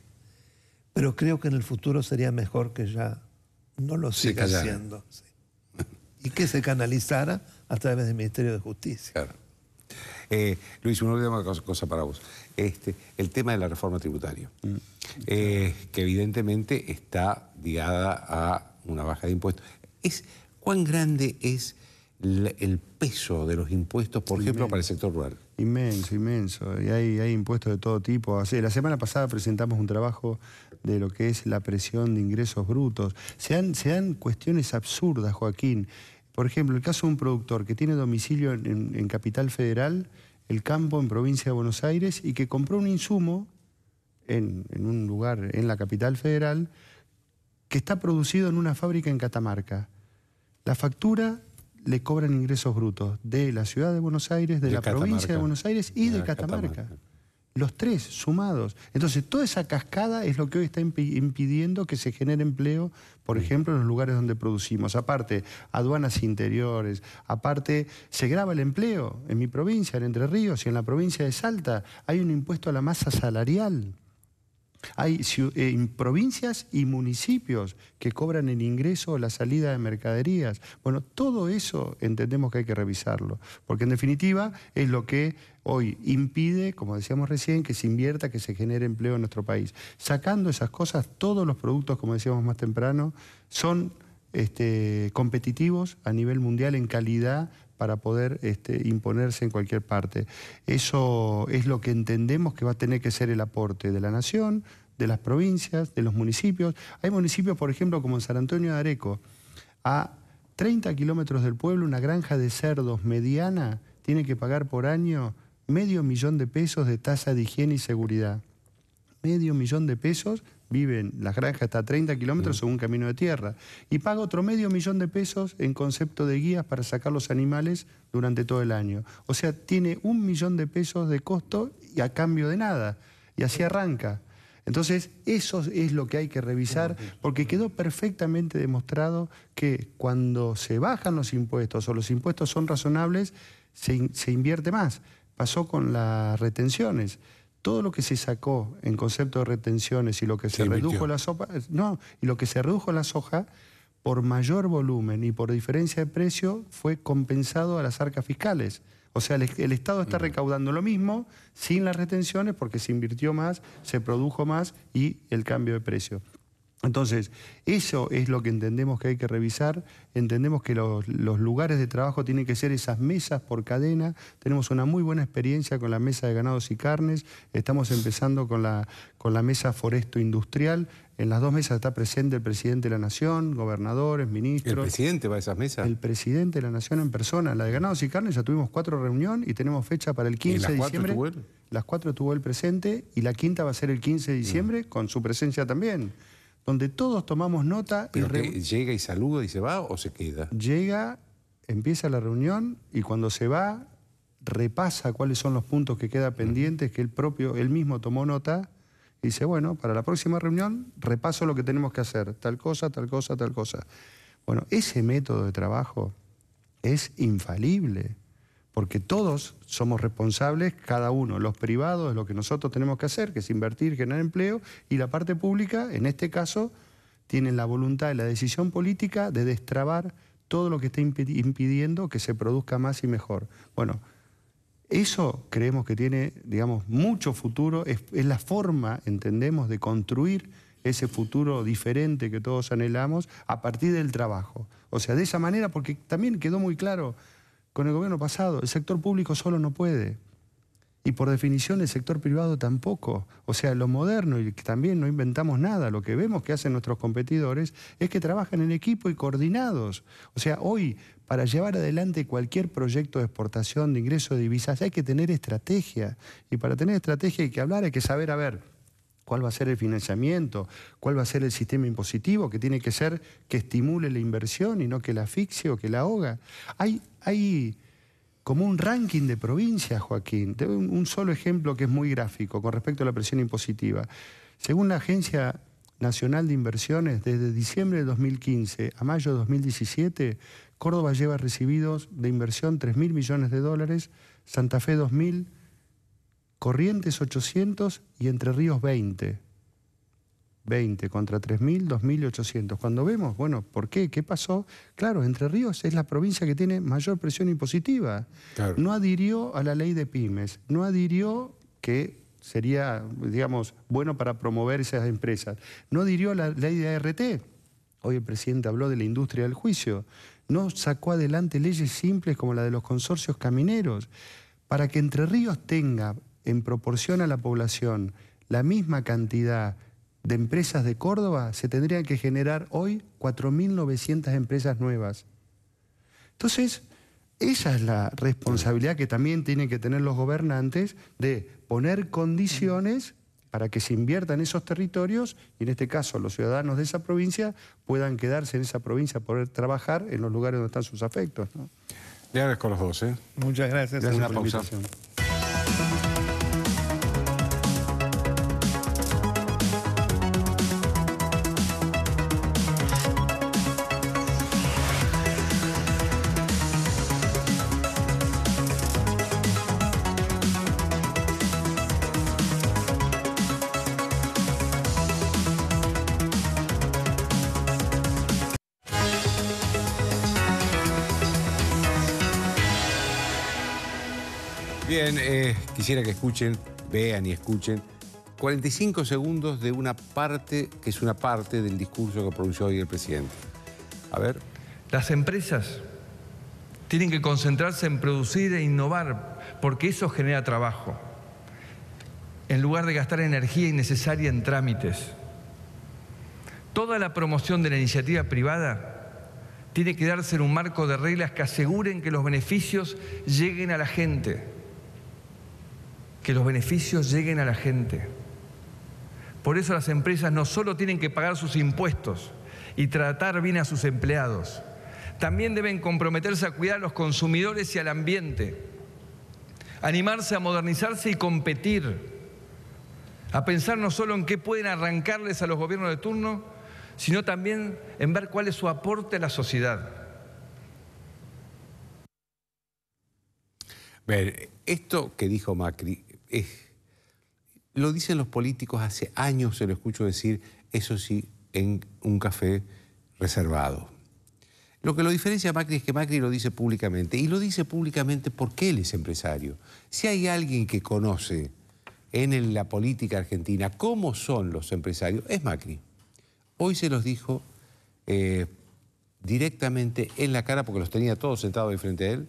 Speaker 4: Pero creo que en el futuro sería mejor que ya no lo siga haciendo. Sí. Y que se canalizara a través del Ministerio de Justicia.
Speaker 1: Claro. Luis, una última cosa para vos. El tema de la reforma tributaria, que evidentemente está ligada a una baja de impuestos. ¿Cuán grande es el peso de los impuestos, por ejemplo, para el sector rural?
Speaker 3: Inmenso, inmenso. Y hay impuestos de todo tipo. La semana pasada presentamos un trabajo de lo que es la presión de ingresos brutos. Se dan cuestiones absurdas, Joaquín. Por ejemplo, el caso de un productor que tiene domicilio en Capital Federal, el campo en provincia de Buenos Aires, y que compró un insumo en un lugar en la Capital Federal que está producido en una fábrica en Catamarca. La factura le cobran ingresos brutos de la ciudad de Buenos Aires, de la provincia de Buenos Aires y de Catamarca. Los tres sumados. Entonces, toda esa cascada es lo que hoy está impidiendo que se genere empleo, por ejemplo, en los lugares donde producimos. Aparte, aduanas interiores, aparte, se graba el empleo. En mi provincia, en Entre Ríos, y en la provincia de Salta, hay un impuesto a la masa salarial. Hay provincias y municipios que cobran el ingreso o la salida de mercaderías. Bueno, todo eso entendemos que hay que revisarlo, porque en definitiva es lo que hoy impide, como decíamos recién, que se invierta, que se genere empleo en nuestro país. Sacando esas cosas, todos los productos, como decíamos más temprano, son competitivos a nivel mundial en calidad para poder imponerse en cualquier parte. Eso es lo que entendemos que va a tener que ser el aporte de la nación, de las provincias, de los municipios. Hay municipios, por ejemplo, como en San Antonio de Areco, a 30 kilómetros del pueblo, una granja de cerdos mediana tiene que pagar por año $500,000 de pesos de tasa de higiene y seguridad. $500,000 de pesos, la granja está a 30 kilómetros en un camino de tierra, y paga otro $500,000 de pesos en concepto de guías para sacar los animales durante todo el año. O sea, tiene $1,000,000 de pesos de costo y a cambio de nada. Y así arranca. Entonces, eso es lo que hay que revisar, porque quedó perfectamente demostrado que cuando se bajan los impuestos o los impuestos son razonables, se invierte más. Pasó con las retenciones. todo lo que se sacó en concepto de retenciones y lo que se redujo la soja, y lo que se redujo la soja, por mayor volumen y por diferencia de precio, fue compensado a las arcas fiscales. O sea, el Estado está recaudando lo mismo sin las retenciones porque se invirtió más, se produjo más y el cambio de precio. Entonces, eso es lo que entendemos que hay que revisar. Entendemos que los lugares de trabajo tienen que ser esas mesas por cadena. Tenemos una muy buena experiencia con la mesa de ganados y carnes. Estamos empezando con la mesa foresto industrial. En las dos mesas está presente el presidente de la Nación, gobernadores, ministros.
Speaker 1: ¿El presidente va a esas mesas?
Speaker 3: El presidente de la Nación en persona. La de ganados y carnes ya tuvimos 4 reuniones y tenemos fecha para el 15 de diciembre. Las 4 estuvo él presente y la quinta va a ser el 15 de diciembre con su presencia también, donde todos tomamos nota.
Speaker 1: ¿Pero llega y saluda y se va o se queda?
Speaker 3: Llega, empieza la reunión y cuando se va repasa cuáles son los puntos que quedan pendientes, que él mismo tomó nota y dice, bueno, para la próxima reunión repaso lo que tenemos que hacer, tal cosa, tal cosa, tal cosa. Bueno, ese método de trabajo es infalible, porque todos somos responsables, cada uno, los privados, de lo que nosotros tenemos que hacer, que es invertir, generar empleo, y la parte pública, en este caso, tienen la voluntad y la decisión política de destrabar todo lo que está impidiendo que se produzca más y mejor. Bueno, eso creemos que tiene, digamos, mucho futuro, es la forma, entendemos, de construir ese futuro diferente que todos anhelamos a partir del trabajo. O sea, de esa manera, porque también quedó muy claro con el gobierno pasado, el sector público solo no puede. Y por definición el sector privado tampoco. O sea, lo moderno, y que también no inventamos nada, lo que vemos que hacen nuestros competidores es que trabajan en equipo y coordinados. O sea, hoy, para llevar adelante cualquier proyecto de exportación, de ingreso de divisas, hay que tener estrategia. Y para tener estrategia hay que hablar, hay que saber, a ver, cuál va a ser el financiamiento, cuál va a ser el sistema impositivo, que tiene que ser que estimule la inversión y no que la asfixie o que la ahoga. Hay como un ranking de provincias, Joaquín. Te doy un solo ejemplo que es muy gráfico con respecto a la presión impositiva. Según la Agencia Nacional de Inversiones, desde diciembre de 2015 a mayo de 2017, Córdoba lleva recibidos de inversión 3.000 millones de dólares, Santa Fe 2.000, Corrientes 800 y Entre Ríos 20. 20 contra 3.000, 2.800. Cuando vemos, bueno, ¿por qué? ¿Qué pasó? Claro, Entre Ríos es la provincia que tiene mayor presión impositiva. Claro. No adhirió a la ley de pymes, no adhirió, que sería, digamos, bueno para promover esas empresas. No adhirió a la ley de ART. Hoy el presidente habló de la industria del juicio. No sacó adelante leyes simples como la de los consorcios camineros. Para que Entre Ríos tenga, en proporción a la población, la misma cantidad de empresas de Córdoba, se tendrían que generar hoy 4.900 empresas nuevas. Entonces, esa es la responsabilidad que también tienen que tener los gobernantes de poner condiciones para que se inviertan esos territorios y en este caso los ciudadanos de esa provincia puedan quedarse en esa provincia, poder trabajar en los lugares donde están sus afectos, ¿no?
Speaker 1: Le agradezco a los dos, ¿eh?
Speaker 4: Muchas gracias.
Speaker 1: Una pausa. Bien, quisiera que escuchen, vean y escuchen 45 segundos de una parte, que es una parte del discurso que pronunció hoy el presidente. A ver.
Speaker 5: Las empresas tienen que concentrarse en producir e innovar, porque eso genera trabajo, en lugar de gastar energía innecesaria en trámites. Toda la promoción de la iniciativa privada tiene que darse en un marco de reglas que aseguren que los beneficios lleguen a la gente. Que los beneficios lleguen a la gente. Por eso las empresas no solo tienen que pagar sus impuestos y tratar bien a sus empleados, también deben comprometerse a cuidar a los consumidores y al ambiente, animarse a modernizarse y competir, a pensar no solo en qué pueden arrancarles a los gobiernos de turno, sino también en ver cuál es su aporte a la sociedad.
Speaker 1: Ver, esto que dijo Macri lo dicen los políticos, hace años se lo escucho decir, eso sí, en un café reservado. Lo que lo diferencia a Macri es que Macri lo dice públicamente, y lo dice públicamente porque él es empresario. Si hay alguien que conoce en la política argentina cómo son los empresarios, es Macri. Hoy se los dijo directamente en la cara, porque los tenía todos sentados de frente a él,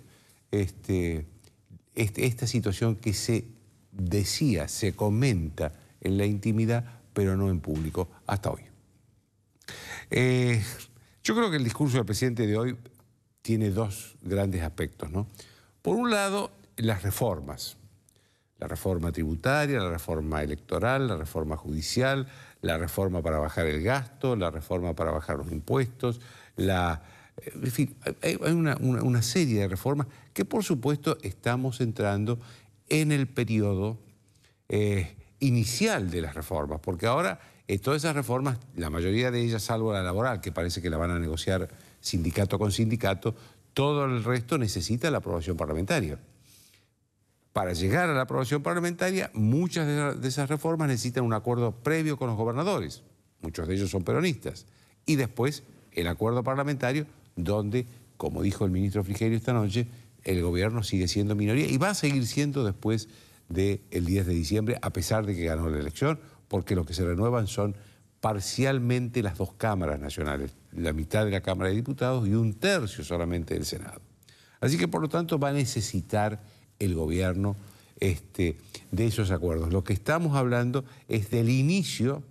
Speaker 1: esta situación que se decía, se comenta en la intimidad, pero no en público, hasta hoy. Yo creo que el discurso del presidente de hoy tiene dos grandes aspectos, ¿no? Por un lado, las reformas. La reforma tributaria, la reforma electoral, la reforma judicial, la reforma para bajar el gasto, la reforma para bajar los impuestos, en fin, hay una serie de reformas que, por supuesto, estamos entrando en el periodo inicial de las reformas, porque ahora todas esas reformas, la mayoría de ellas, salvo la laboral, que parece que la van a negociar sindicato con sindicato, todo el resto necesita la aprobación parlamentaria. Para llegar a la aprobación parlamentaria, muchas de esas reformas necesitan un acuerdo previo con los gobernadores, muchos de ellos son peronistas, y después el acuerdo parlamentario donde, como dijo el ministro Frigerio esta noche, el gobierno sigue siendo minoría y va a seguir siendo después del 10 de diciembre, a pesar de que ganó la elección, porque lo que se renuevan son parcialmente las dos cámaras nacionales, la mitad de la Cámara de Diputados y un tercio solamente del Senado. Así que, por lo tanto, va a necesitar el gobierno de esos acuerdos. Lo que estamos hablando es del inicio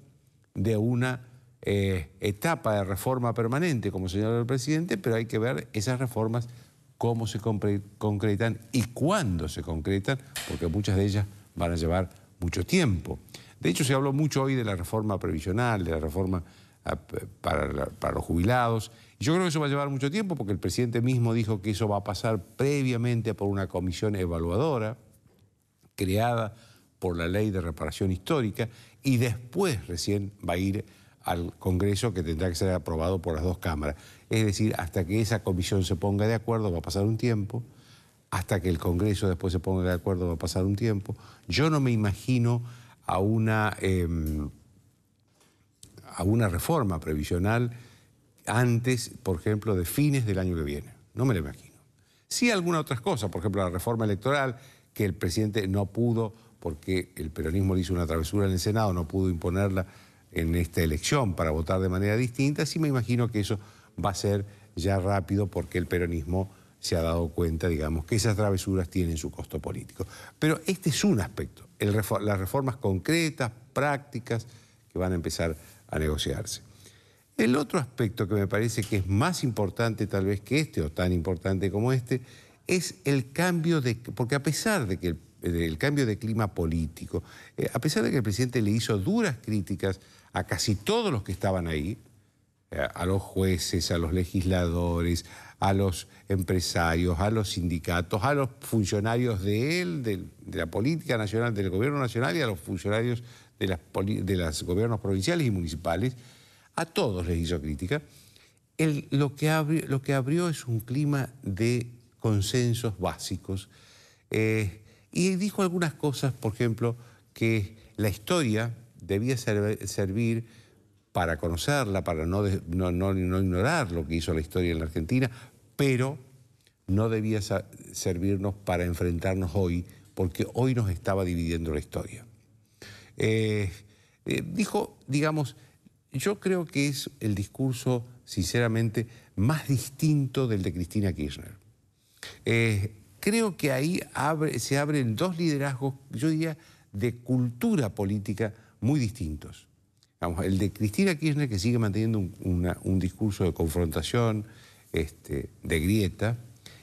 Speaker 1: de una etapa de reforma permanente, como señaló el presidente, pero hay que ver esas reformas cómo se concretan y cuándo se concretan, porque muchas de ellas van a llevar mucho tiempo. De hecho, se habló mucho hoy de la reforma previsional, de la reforma para los jubilados. Y yo creo que eso va a llevar mucho tiempo, porque el presidente mismo dijo que eso va a pasar previamente por una comisión evaluadora creada por la Ley de Reparación Histórica y después recién va a ir al Congreso, que tendrá que ser aprobado por las dos cámaras. Es decir, hasta que esa comisión se ponga de acuerdo va a pasar un tiempo, hasta que el Congreso después se ponga de acuerdo va a pasar un tiempo. Yo no me imagino a una reforma previsional antes, por ejemplo, de fines del año que viene. No me lo imagino. Sí alguna otras cosas, por ejemplo, la reforma electoral, que el presidente no pudo, porque el peronismo le hizo una travesura en el Senado, no pudo imponerla en esta elección para votar de manera distinta. Sí me imagino que eso va a ser ya rápido, porque el peronismo se ha dado cuenta, digamos, que esas travesuras tienen su costo político. Pero este es un aspecto, las reformas concretas, prácticas, que van a empezar a negociarse. El otro aspecto que me parece que es más importante tal vez que este, o tan importante como este, es el cambio porque a pesar de que el cambio de clima político, a pesar de que el presidente le hizo duras críticas a casi todos los que estaban ahí, a los jueces, a los legisladores, a los empresarios, a los sindicatos, a los funcionarios de él, de la política nacional, del gobierno nacional, y a los funcionarios de los gobiernos provinciales y municipales, a todos les hizo crítica. Lo que abrió es un clima de consensos básicos, y dijo algunas cosas, por ejemplo, que la historia debía servir para conocerla, para no ignorar lo que hizo la historia en la Argentina, pero no debía servirnos para enfrentarnos hoy, porque hoy nos estaba dividiendo la historia. Dijo, digamos, yo creo que es el discurso, sinceramente, más distinto del de Cristina Kirchner. Creo que ahí se abren dos liderazgos, yo diría, de cultura política muy distintos. Vamos, el de Cristina Kirchner, que sigue manteniendo un discurso de confrontación, de grieta,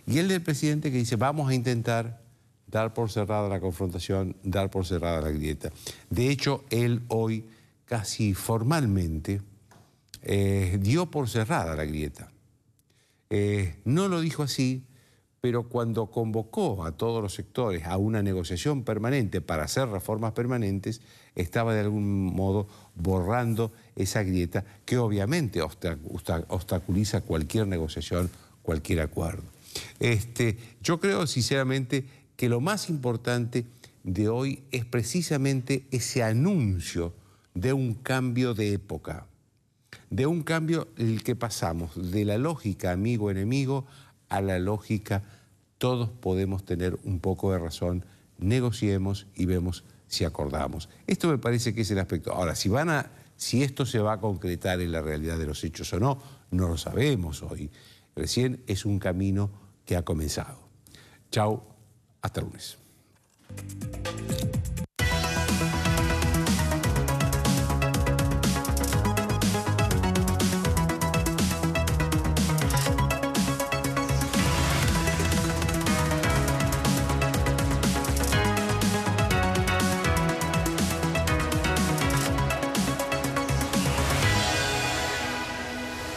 Speaker 1: y el del presidente, que dice, vamos a intentar dar por cerrada la confrontación, dar por cerrada la grieta. De hecho, él hoy, casi formalmente, dio por cerrada la grieta. No lo dijo así, pero cuando convocó a todos los sectores a una negociación permanente para hacer reformas permanentes, estaba de algún modo borrando esa grieta que obviamente obstaculiza cualquier negociación, cualquier acuerdo. Yo creo sinceramente que lo más importante de hoy es precisamente ese anuncio de un cambio de época, de un cambio en el que pasamos de la lógica amigo-enemigo a la lógica todos podemos tener un poco de razón, negociemos y vemos si acordamos. Esto me parece que es el aspecto. Ahora, si esto se va a concretar en la realidad de los hechos o no, no lo sabemos hoy. Recién es un camino que ha comenzado. Chau, hasta el lunes.